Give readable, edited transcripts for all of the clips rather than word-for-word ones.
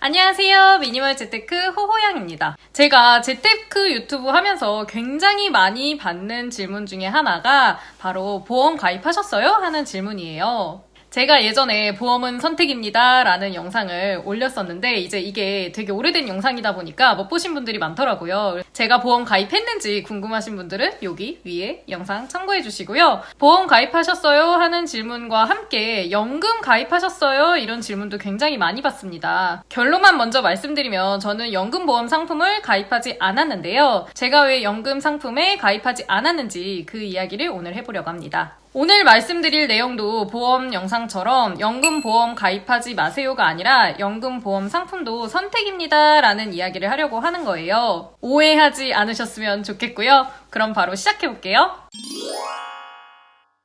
안녕하세요. 미니멀 재테크 호호양입니다. 제가 재테크 유튜브 하면서 굉장히 많이 받는 질문 중에 하나가 바로 보험 가입하셨어요? 하는 질문이에요. 제가 예전에 보험은 선택입니다 라는 영상을 올렸었는데 이제 이게 되게 오래된 영상이다 보니까 못 보신 분들이 많더라고요. 제가 보험 가입했는지 궁금하신 분들은 여기 위에 영상 참고해 주시고요. 보험 가입하셨어요? 하는 질문과 함께 연금 가입하셨어요? 이런 질문도 굉장히 많이 받습니다. 결론만 먼저 말씀드리면 저는 연금보험 상품을 가입하지 않았는데요. 제가 왜 연금 상품에 가입하지 않았는지 그 이야기를 오늘 해보려고 합니다. 오늘 말씀드릴 내용도 보험 영상처럼 연금보험 가입하지 마세요가 아니라 연금보험 상품도 선택입니다 라는 이야기를 하려고 하는 거예요. 오해하지 않으셨으면 좋겠고요. 그럼 바로 시작해볼게요.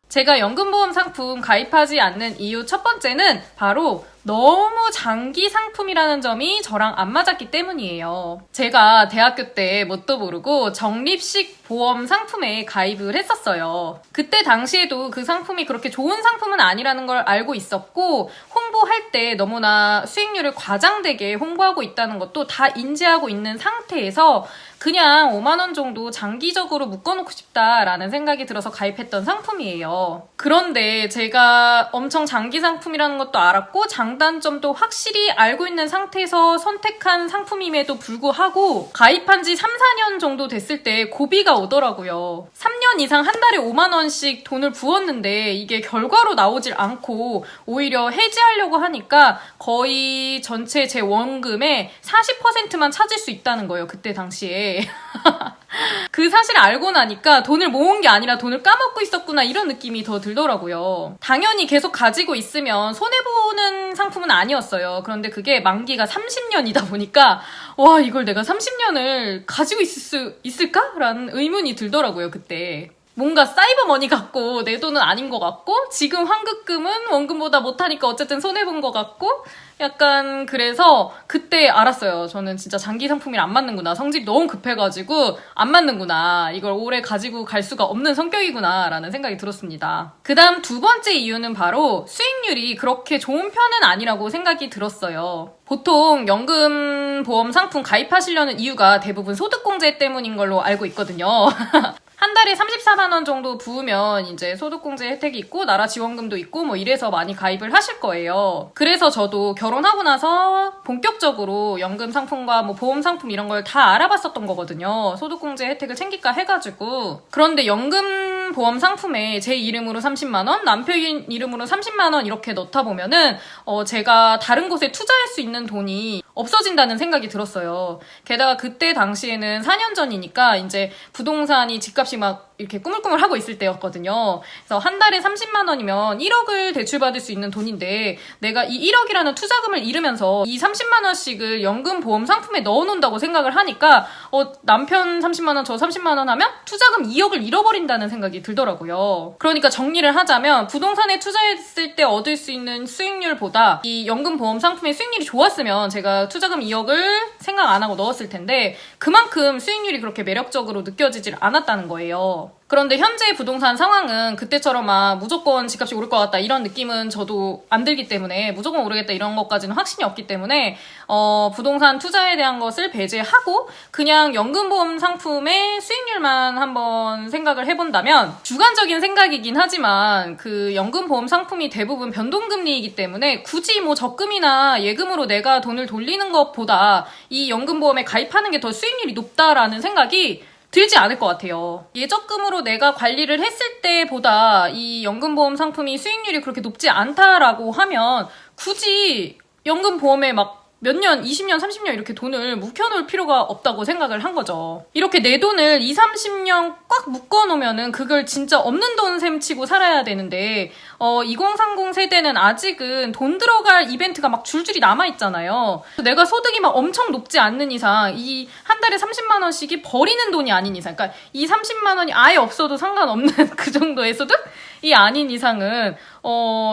제가 연금보험 상품 가입하지 않는 이유 첫 번째는 바로 너무 장기 상품이라는 점이 저랑 안 맞았기 때문이에요. 제가 대학교 때 뭣도 모르고 적립식 보험 상품에 가입을 했었어요. 그때 당시에도 그 상품이 그렇게 좋은 상품은 아니라는 걸 알고 있었고 홍보할 때 너무나 수익률을 과장되게 홍보하고 있다는 것도 다 인지하고 있는 상태에서 그냥 5만 원 정도 장기적으로 묶어놓고 싶다라는 생각이 들어서 가입했던 상품이에요. 그런데 제가 엄청 장기 상품이라는 것도 알았고 장단점도 확실히 알고 있는 상태에서 선택한 상품임에도 불구하고 가입한 지 3, 4년 정도 됐을 때 고비가 오더라고요. 3년 이상 한 달에 5만 원씩 돈을 부었는데 이게 결과로 나오질 않고 오히려 해지하려고 하니까 거의 전체 제 원금의 40%만 찾을 수 있다는 거예요. 그때 당시에. 그 사실을 알고 나니까 돈을 모은 게 아니라 돈을 까먹고 있었구나 이런 느낌이 더 들더라고요. 당연히 계속 가지고 있으면 손해보는 상품은 아니었어요. 그런데 그게 만기가 30년이다 보니까 와 이걸 내가 30년을 가지고 있을 수 있을까? 라는 의문이 들더라고요. 그때. 뭔가 사이버머니 같고 내 돈은 아닌 것 같고 지금 환급금은 원금보다 못하니까 어쨌든 손해본 것 같고 약간 그래서 그때 알았어요. 저는 진짜 장기 상품이랑 안 맞는구나. 성질이 너무 급해가지고 안 맞는구나. 이걸 오래 가지고 갈 수가 없는 성격이구나 라는 생각이 들었습니다. 그 다음 두 번째 이유는 바로 수익률이 그렇게 좋은 편은 아니라고 생각이 들었어요. 보통 연금보험 상품 가입하시려는 이유가 대부분 소득공제 때문인 걸로 알고 있거든요. 한 달에 34만 원 정도 부으면 이제 소득공제 혜택이 있고 나라 지원금도 있고 뭐 이래서 많이 가입을 하실 거예요. 그래서 저도 결혼하고 나서 본격적으로 연금 상품과 뭐 보험 상품 이런 걸 다 알아봤었던 거거든요. 소득공제 혜택을 챙길까 해가지고. 그런데 연금 보험 상품에 제 이름으로 30만 원, 남편 이름으로 30만 원 이렇게 넣다 보면은 제가 다른 곳에 투자할 수 있는 돈이 없어진다는 생각이 들었어요. 게다가 그때 당시에는 4년 전이니까 이제 부동산이 집값이 막 이렇게 꾸물꾸물하고 있을 때였거든요. 그래서 한 달에 30만 원이면 1억을 대출받을 수 있는 돈인데 내가 이 1억이라는 투자금을 잃으면서 이 30만 원씩을 연금보험 상품에 넣어놓는다고 생각을 하니까 남편 30만 원, 저 30만 원 하면 투자금 2억을 잃어버린다는 생각이 들더라고요. 그러니까 정리를 하자면 부동산에 투자했을 때 얻을 수 있는 수익률보다 이 연금보험 상품의 수익률이 좋았으면 제가 투자금 2억을 생각 안 하고 넣었을 텐데 그만큼 수익률이 그렇게 매력적으로 느껴지질 않았다는 거예요. 그런데 현재 부동산 상황은 그때처럼 무조건 집값이 오를 것 같다 이런 느낌은 저도 안 들기 때문에 무조건 오르겠다 이런 것까지는 확신이 없기 때문에 부동산 투자에 대한 것을 배제하고 그냥 연금보험 상품의 수익률만 한번 생각을 해본다면 주관적인 생각이긴 하지만 그 연금보험 상품이 대부분 변동금리이기 때문에 굳이 뭐 적금이나 예금으로 내가 돈을 돌리는 것보다 이 연금보험에 가입하는 게 더 수익률이 높다라는 생각이 들지 않을 것 같아요. 예적금으로 내가 관리를 했을 때보다 이 연금보험 상품이 수익률이 그렇게 높지 않다라고 하면 굳이 연금보험에 막 몇 년, 20년, 30년 이렇게 돈을 묵혀놓을 필요가 없다고 생각을 한 거죠. 이렇게 내 돈을 20, 30년 꽉 묶어놓으면은 그걸 진짜 없는 돈 셈 치고 살아야 되는데 2030 세대는 아직은 돈 들어갈 이벤트가 막 줄줄이 남아있잖아요. 내가 소득이 막 엄청 높지 않는 이상 이 한 달에 30만 원씩이 버리는 돈이 아닌 이상 그러니까 이 30만 원이 아예 없어도 상관없는 그 정도의 소득이 아닌 이상은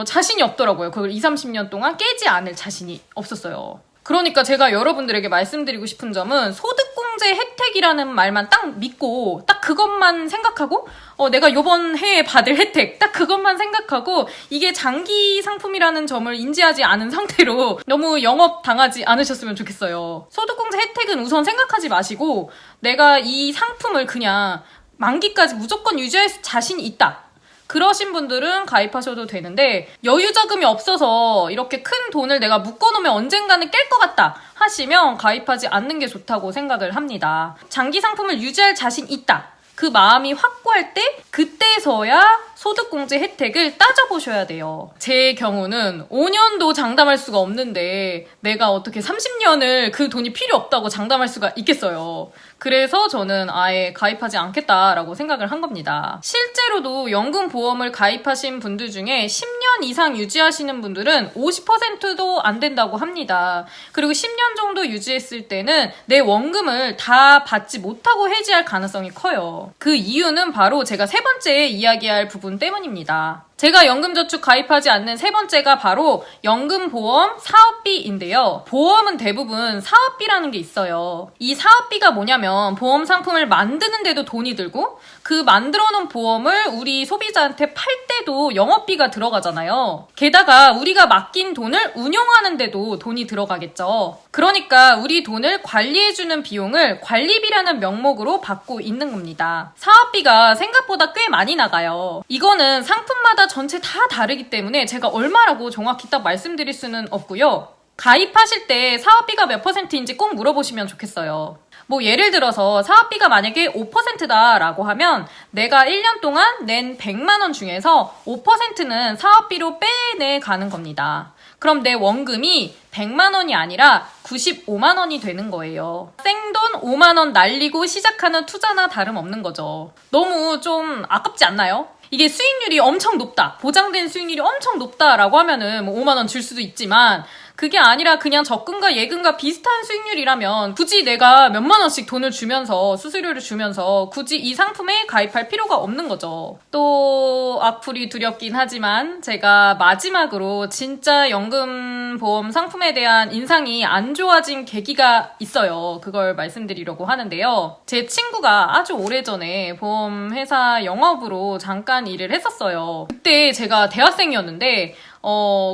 자신이 없더라고요. 그걸 20, 30년 동안 깨지 않을 자신이 없었어요. 그러니까 제가 여러분들에게 말씀드리고 싶은 점은 소득공제 소득공제 혜택이라는 말만 딱 믿고 딱 그것만 생각하고 내가 요번 해에 받을 혜택 딱 그것만 생각하고 이게 장기 상품이라는 점을 인지하지 않은 상태로 너무 영업 당하지 않으셨으면 좋겠어요. 소득공제 혜택은 우선 생각하지 마시고 내가 이 상품을 그냥 만기까지 무조건 유지할 자신이 있다. 그러신 분들은 가입하셔도 되는데 여유 자금이 없어서 이렇게 큰 돈을 내가 묶어놓으면 언젠가는 깰 것 같다 하시면 가입하지 않는 게 좋다고 생각을 합니다. 장기 상품을 유지할 자신 있다. 그 마음이 확고할 때 그때서야 소득공제 혜택을 따져보셔야 돼요. 제 경우는 5년도 장담할 수가 없는데 내가 어떻게 30년을 그 돈이 필요 없다고 장담할 수가 있겠어요. 그래서 저는 아예 가입하지 않겠다라고 생각을 한 겁니다. 실제로도 연금보험을 가입하신 분들 중에 10년 이상 유지하시는 분들은 50%도 안 된다고 합니다. 그리고 10년 정도 유지했을 때는 내 원금을 다 받지 못하고 해지할 가능성이 커요. 그 이유는 바로 제가 세 번째 이야기할 부분 때문입니다. 제가 연금저축 가입하지 않는 세 번째가 바로 연금보험 사업비인데요. 보험은 대부분 사업비라는 게 있어요. 이 사업비가 뭐냐면 보험 상품을 만드는데도 돈이 들고 그 만들어놓은 보험을 우리 소비자한테 팔 때도 영업비가 들어가잖아요. 게다가 우리가 맡긴 돈을 운용하는데도 돈이 들어가겠죠. 그러니까 우리 돈을 관리해주는 비용을 관리비라는 명목으로 받고 있는 겁니다. 사업비가 생각보다 꽤 많이 나가요. 이거는 상품마다 전체 다 다르기 때문에 제가 얼마라고 정확히 딱 말씀드릴 수는 없고요. 가입하실 때 사업비가 몇 %인지 꼭 물어보시면 좋겠어요. 뭐 예를 들어서 사업비가 만약에 5%다라고 하면 내가 1년 동안 낸 100만 원 중에서 5%는 사업비로 빼내 가는 겁니다. 그럼 내 원금이 100만 원이 아니라 95만 원이 되는 거예요. 생돈 5만 원 날리고 시작하는 투자나 다름없는 거죠. 너무 좀 아깝지 않나요? 이게 수익률이 엄청 높다, 보장된 수익률이 엄청 높다라고 하면은 뭐 5만 원 줄 수도 있지만 그게 아니라 그냥 적금과 예금과 비슷한 수익률이라면 굳이 내가 몇만 원씩 돈을 주면서 수수료를 주면서 굳이 이 상품에 가입할 필요가 없는 거죠. 또 악플이 두렵긴 하지만 제가 마지막으로 진짜 연금보험 상품에 대한 인상이 안 좋아진 계기가 있어요. 그걸 말씀드리려고 하는데요. 제 친구가 아주 오래전에 보험회사 영업으로 잠깐 일을 했었어요. 그때 제가 대학생이었는데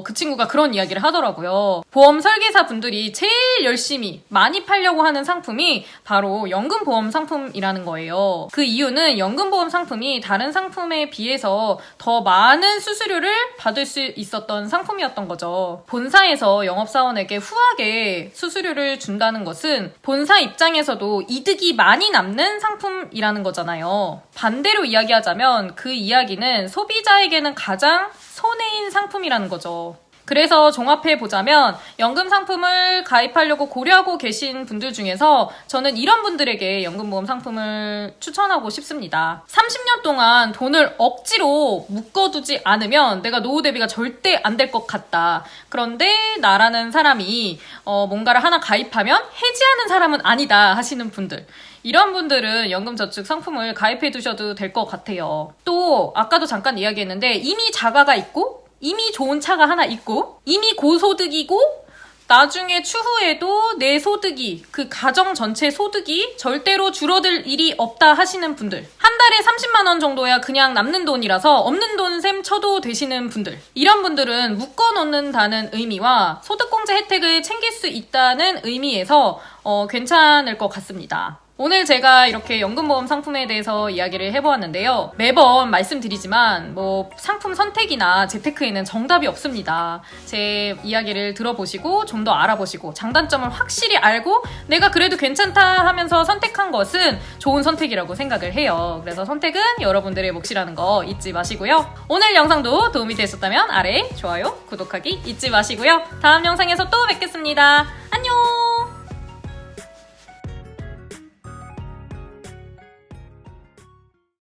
그 친구가 그런 이야기를 하더라고요. 보험 설계사 분들이 제일 열심히 많이 팔려고 하는 상품이 바로 연금보험 상품이라는 거예요. 그 이유는 연금보험 상품이 다른 상품에 비해서 더 많은 수수료를 받을 수 있었던 상품이었던 거죠. 본사에서 영업사원에게 후하게 수수료를 준다는 것은 본사 입장에서도 이득이 많이 남는 상품이라는 거잖아요. 반대로 이야기하자면 그 이야기는 소비자에게는 가장 손해인 상품이라는 거죠. 그래서 종합해보자면 연금 상품을 가입하려고 고려하고 계신 분들 중에서 저는 이런 분들에게 연금보험 상품을 추천하고 싶습니다. 30년 동안 돈을 억지로 묶어두지 않으면 내가 노후 대비가 절대 안 될 것 같다. 그런데 나라는 사람이 뭔가를 하나 가입하면 해지하는 사람은 아니다 하시는 분들, 이런 분들은 연금저축 상품을 가입해 두셔도 될 것 같아요. 또 아까도 잠깐 이야기했는데 이미 자가가 있고 이미 좋은 차가 하나 있고 이미 고소득이고 나중에 추후에도 내 소득이, 그 가정 전체 소득이 절대로 줄어들 일이 없다 하시는 분들, 한 달에 30만 원 정도야 그냥 남는 돈이라서 없는 돈 셈 쳐도 되시는 분들, 이런 분들은 묶어놓는다는 의미와 소득공제 혜택을 챙길 수 있다는 의미에서 괜찮을 것 같습니다. 오늘 제가 이렇게 연금보험 상품에 대해서 이야기를 해보았는데요. 매번 말씀드리지만 뭐 상품 선택이나 재테크에는 정답이 없습니다. 제 이야기를 들어보시고 좀 더 알아보시고 장단점을 확실히 알고 내가 그래도 괜찮다 하면서 선택한 것은 좋은 선택이라고 생각을 해요. 그래서 선택은 여러분들의 몫이라는 거 잊지 마시고요. 오늘 영상도 도움이 되셨다면 아래 좋아요, 구독하기 잊지 마시고요. 다음 영상에서 또 뵙겠습니다.